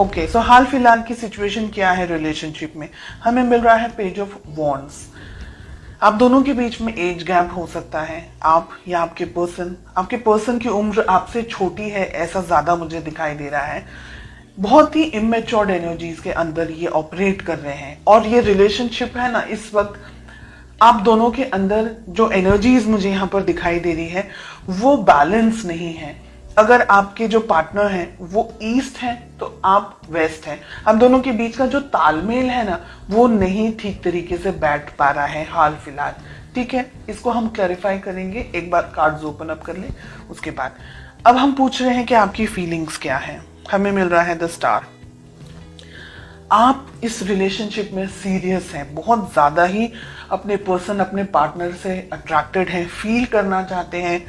Okay, सो हाल फिलहाल की situation क्या है रिलेशनशिप में? हमें मिल रहा है पेज ऑफ वॉन्ड्स। आप दोनों के बीच में एज गैप हो सकता है। आप या आपके पर्सन की उम्र आपसे छोटी है, ऐसा ज्यादा मुझे दिखाई दे रहा है। बहुत ही इमेच्योर्ड एनर्जीज के अंदर ये ऑपरेट कर रहे हैं और ये रिलेशनशिप है ना, इस वक्त आप दोनों के अंदर जो एनर्जीज मुझे यहाँ पर दिखाई दे रही है वो बैलेंस नहीं है। अगर आपके जो पार्टनर हैं वो ईस्ट है तो आप वेस्ट हैं। आप दोनों के बीच का जो तालमेल है ना वो नहीं ठीक तरीके से बैठ पा रहा है हाल फिलहाल। ठीक है, इसको हम क्लैरिफाई करेंगे। एक बार कार्ड्स ओपन अप कर ले, उसके बाद अब हम पूछ रहे हैं कि आपकी फीलिंग्स क्या है। हमें मिल रहा है द स्टार। आप इस रिलेशनशिप में सीरियस हैं, बहुत ज्यादा ही अपने पर्सन, अपने पार्टनर से अट्रैक्टेड हैं, फील करना चाहते हैं,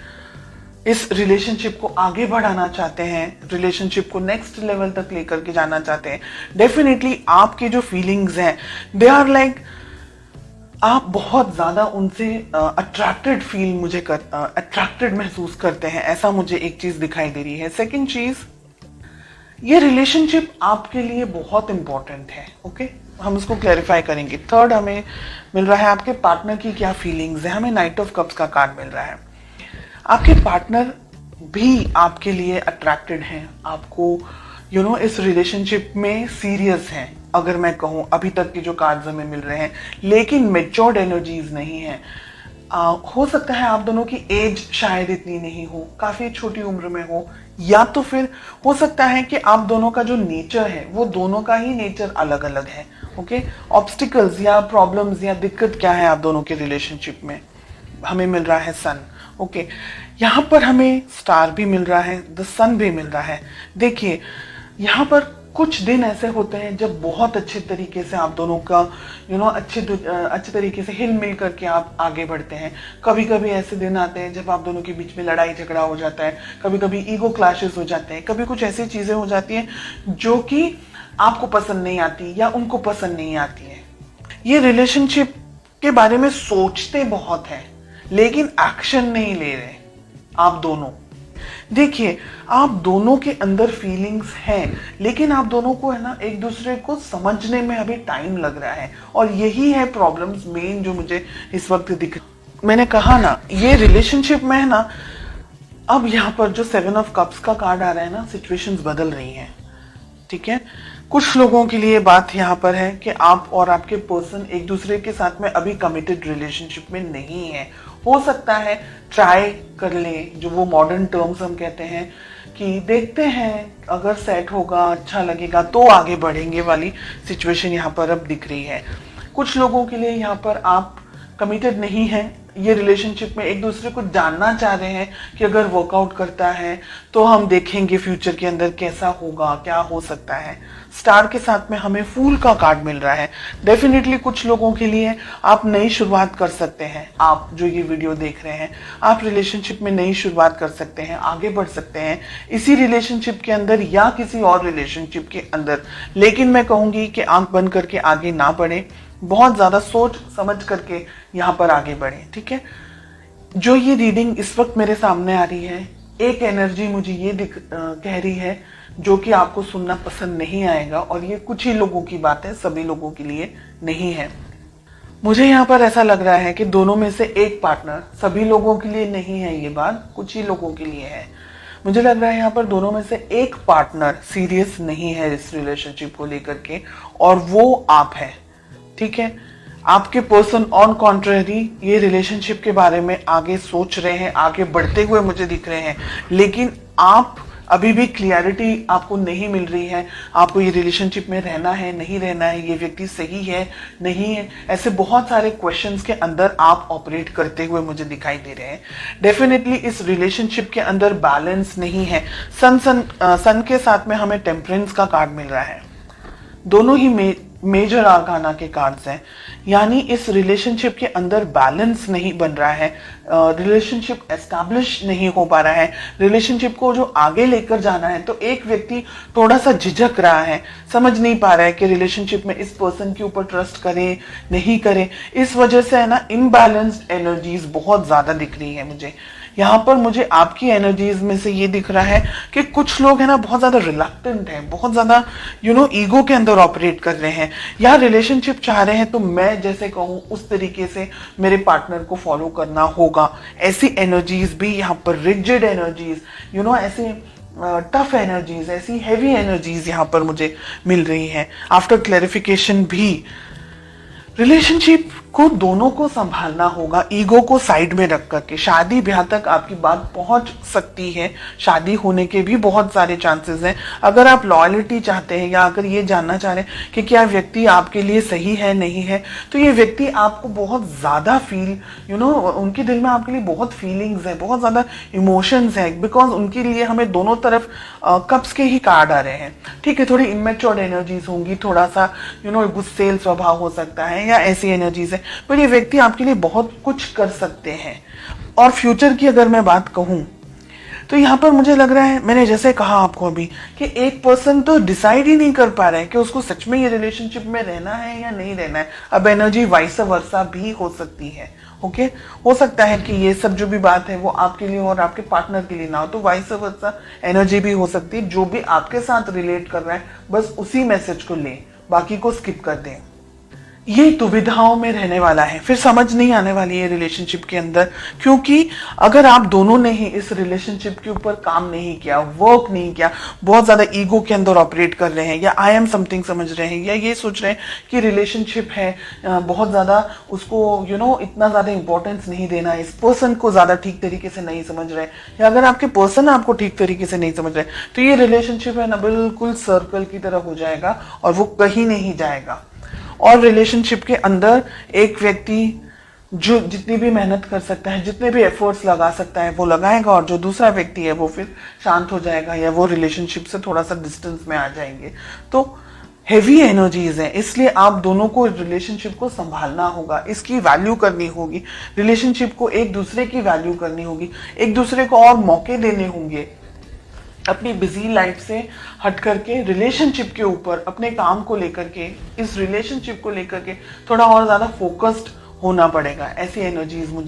इस रिलेशनशिप को आगे बढ़ाना चाहते हैं, रिलेशनशिप को नेक्स्ट लेवल तक लेकर के जाना चाहते हैं। डेफिनेटली आपके जो फीलिंग्स हैं दे आर लाइक, आप बहुत ज्यादा उनसे अट्रैक्टेड महसूस करते हैं, ऐसा मुझे एक चीज दिखाई दे रही है। सेकंड चीज, ये रिलेशनशिप आपके लिए बहुत इंपॉर्टेंट है। ओके, हम इसको क्लैरिफाई करेंगे। थर्ड, हमें मिल रहा है आपके पार्टनर की क्या फीलिंग्स है। हमें नाइट ऑफ कप्स का कार्ड मिल रहा है। आपके पार्टनर भी आपके लिए अट्रैक्टेड हैं, आपको इस रिलेशनशिप में सीरियस हैं। अगर मैं कहूं अभी तक के जो कार्ड्स हमें मिल रहे हैं, लेकिन मेच्योर्ड एनर्जीज नहीं है। हो सकता है आप दोनों की एज शायद इतनी नहीं हो, काफी छोटी उम्र में हो, या तो फिर हो सकता है कि आप दोनों का जो नेचर है वो दोनों का ही नेचर अलग अलग है। ओके, ऑब्स्टिकल्स या प्रॉब्लम्स या दिक्कत क्या है आप दोनों के रिलेशनशिप में? हमें मिल रहा है सन। ओके, यहाँ पर हमें स्टार भी मिल रहा है, द सन भी मिल रहा है। देखिए, यहाँ पर कुछ दिन ऐसे होते हैं जब बहुत अच्छे तरीके से आप दोनों का अच्छे तरीके से हिल मिल करके आप आगे बढ़ते हैं। कभी कभी ऐसे दिन आते हैं जब आप दोनों के बीच में लड़ाई झगड़ा हो जाता है, कभी कभी ईगो क्लैशेस हो जाते हैं, कभी कुछ ऐसी चीजें हो जाती हैं जो कि आपको पसंद नहीं आती या उनको पसंद नहीं आती है। ये रिलेशनशिप के बारे में सोचते बहुत हैं लेकिन एक्शन नहीं ले रहे आप दोनों। देखिए, आप दोनों के अंदर फीलिंग्स हैं, लेकिन आप दोनों को है ना एक दूसरे को समझने में अभी टाइम लग रहा है, और यही है प्रॉब्लम्स मेन जो मुझे इस वक्त दिख। मैंने कहा ना, ये रिलेशनशिप में है ना, अब यहाँ पर जो 7 ऑफ कप्स का कार्ड आ रहा है ना, सिचुएशंस बदल रही हैं। ठीक है, कुछ लोगों के लिए बात यहाँ पर है कि आप और आपके पर्सन एक दूसरे के साथ में अभी कमिटेड रिलेशनशिप में नहीं है। हो सकता है ट्राई कर ले, जो वो मॉडर्न टर्म्स हम कहते हैं कि देखते हैं अगर सेट होगा, अच्छा लगेगा तो आगे बढ़ेंगे वाली सिचुएशन यहाँ पर अब दिख रही है। कुछ लोगों के लिए यहाँ पर आप कमिटेड नहीं हैं, ये रिलेशनशिप में एक दूसरे को जानना चाह रहे हैं कि अगर वर्कआउट करता है तो हम देखेंगे फ्यूचर के अंदर कैसा होगा, क्या हो सकता है। स्टार के साथ में हमें फूल का कार्ड मिल रहा है। डेफिनेटली कुछ लोगों के लिए आप नई शुरुआत कर सकते हैं। आप जो ये वीडियो देख रहे हैं, आप रिलेशनशिप में नई शुरुआत कर सकते हैं, आगे बढ़ सकते हैं इसी रिलेशनशिप के अंदर या किसी और रिलेशनशिप के अंदर। लेकिन मैं कहूंगी कि आंख बंद करके आगे ना बढ़े, बहुत ज्यादा सोच समझ करके यहाँ पर आगे बढ़े। ठीक है, जो ये रीडिंग इस वक्त मेरे सामने आ रही है, एक एनर्जी मुझे ये कह रही है जो कि आपको सुनना पसंद नहीं आएगा, और ये कुछ ही लोगों की बात है, सभी लोगों के लिए नहीं है। मुझे यहाँ पर ऐसा लग रहा है कि दोनों में से एक पार्टनर, सभी लोगों के लिए नहीं है ये बात, कुछ ही लोगों के लिए है। मुझे लग रहा है यहाँ पर दोनों में से एक पार्टनर सीरियस नहीं है इस रिलेशनशिप को लेकर के, और वो आप है। ठीक है, आपके पर्सन ऑन कॉन्ट्रेरी ये रिलेशनशिप के बारे में आगे सोच रहे हैं, आगे बढ़ते हुए मुझे दिख रहे हैं, लेकिन आप अभी भी क्लियरिटी आपको नहीं मिल रही है। आपको ये रिलेशनशिप में रहना है, नहीं रहना है, ये व्यक्ति सही है, नहीं है, ऐसे बहुत सारे क्वेश्चंस के अंदर आप ऑपरेट करते हुए मुझे दिखाई दे रहे हैं। डेफिनेटली इस रिलेशनशिप के अंदर बैलेंस नहीं है। सन के साथ में हमें टेम्परेंस का कार्ड मिल रहा है। दोनों ही मेजर आर्काना के कार्ड्स हैं, यानी इस रिलेशनशिप के अंदर बैलेंस नहीं बन रहा है। रिलेशनशिप एस्टैब्लिश नहीं हो पा रहा है, रिलेशनशिप को जो आगे लेकर जाना है, तो एक व्यक्ति थोड़ा सा झिझक रहा है, समझ नहीं पा रहा है कि रिलेशनशिप में इस पर्सन के ऊपर ट्रस्ट करे नहीं करे। इस वजह से है ना इनबैलेंस्ड एनर्जीज बहुत ज्यादा दिख रही है मुझे यहाँ पर। मुझे आपकी एनर्जीज में से ये दिख रहा है कि कुछ लोग है ना बहुत ज्यादा रिलक्टेंट हैं, बहुत ज्यादा ईगो के अंदर ऑपरेट कर रहे हैं, या रिलेशनशिप चाह रहे हैं तो मैं जैसे कहूँ उस तरीके से मेरे पार्टनर को फॉलो करना होगा। ऐसी एनर्जीज भी यहाँ पर, रिजिड एनर्जीज, ऐसे टफ एनर्जीज, ऐसी हैवी एनर्जीज यहाँ पर मुझे मिल रही हैं। आफ्टर क्लैरिफिकेशन भी रिलेशनशिप को दोनों को संभालना होगा, ईगो को साइड में रख करके। शादी ब्याह तक आपकी बात पहुंच सकती है, शादी होने के भी बहुत सारे चांसेस हैं। अगर आप लॉयल्टी चाहते हैं या अगर ये जानना चाह रहे हैं कि क्या व्यक्ति आपके लिए सही है नहीं है, तो ये व्यक्ति आपको बहुत ज्यादा उनके दिल में आपके लिए बहुत फीलिंग्स है, बहुत ज्यादा इमोशंस है, बिकॉज उनके लिए हमें दोनों तरफ कप्स के ही कार्ड आ रहे हैं। ठीक है, थोड़ी इमेच्योर एनर्जीज होंगी, थोड़ा सा गुस्सेल स्वभाव हो सकता है या ऐसी एनर्जीज है, पर ये व्यक्ति आपके लिए बहुत कुछ कर सकते हैं। और फ्यूचर की अगर मैं बात कहूं तो यहाँ पर मुझे लग रहा है, मैंने जैसे कहा आपको अभी, कि एक पर्सन तो डिसाइड ही नहीं कर पा रहा है कि उसको सच में ये रिलेशनशिप में रहना है या नहीं रहना है। अब एनर्जी वाइस वर्सा भी हो सकती है। ओके, हो सकता है कि ये सब जो भी बात है वो आपके लिए और आपके पार्टनर के लिए ना हो, तो वाइस वर्सा एनर्जी भी हो सकती है। जो भी आपके साथ रिलेट कर रहा है बस उसी मैसेज को ले, बाकी को स्किप कर दें। ये दुविधाओं में रहने वाला है, फिर समझ नहीं आने वाली है रिलेशनशिप के अंदर, क्योंकि अगर आप दोनों ने ही इस रिलेशनशिप के ऊपर काम नहीं किया, वर्क नहीं किया, बहुत ज्यादा ईगो के अंदर ऑपरेट कर रहे हैं, या आई एम समथिंग समझ रहे हैं, या ये सोच रहे हैं कि रिलेशनशिप है, बहुत ज्यादा उसको इतना ज्यादा इंपॉर्टेंस नहीं देना, इस पर्सन को ज्यादा ठीक तरीके से नहीं समझ रहे, या अगर आपके पर्सन आपको ठीक तरीके से नहीं समझ रहे, तो ये रिलेशनशिप है ना बिल्कुल सर्कल की तरह हो जाएगा और वो कहीं नहीं जाएगा। और रिलेशनशिप के अंदर एक व्यक्ति जो जितनी भी मेहनत कर सकता है, जितने भी एफर्ट्स लगा सकता है वो लगाएगा, और जो दूसरा व्यक्ति है वो फिर शांत हो जाएगा या वो रिलेशनशिप से थोड़ा सा डिस्टेंस में आ जाएंगे। तो हेवी एनर्जीज है, इसलिए आप दोनों को रिलेशनशिप को संभालना होगा, इसकी वैल्यू करनी होगी, रिलेशनशिप को एक दूसरे की वैल्यू करनी होगी, एक दूसरे को और मौके देने होंगे। अपनी बिजी लाइफ से हट करके रिलेशनशिप के ऊपर, अपने काम को लेकर के, इस रिलेशनशिप को लेकर के थोड़ा और ज्यादा फोकस्ड होना पड़ेगा। ऐसी एनर्जीज मुझे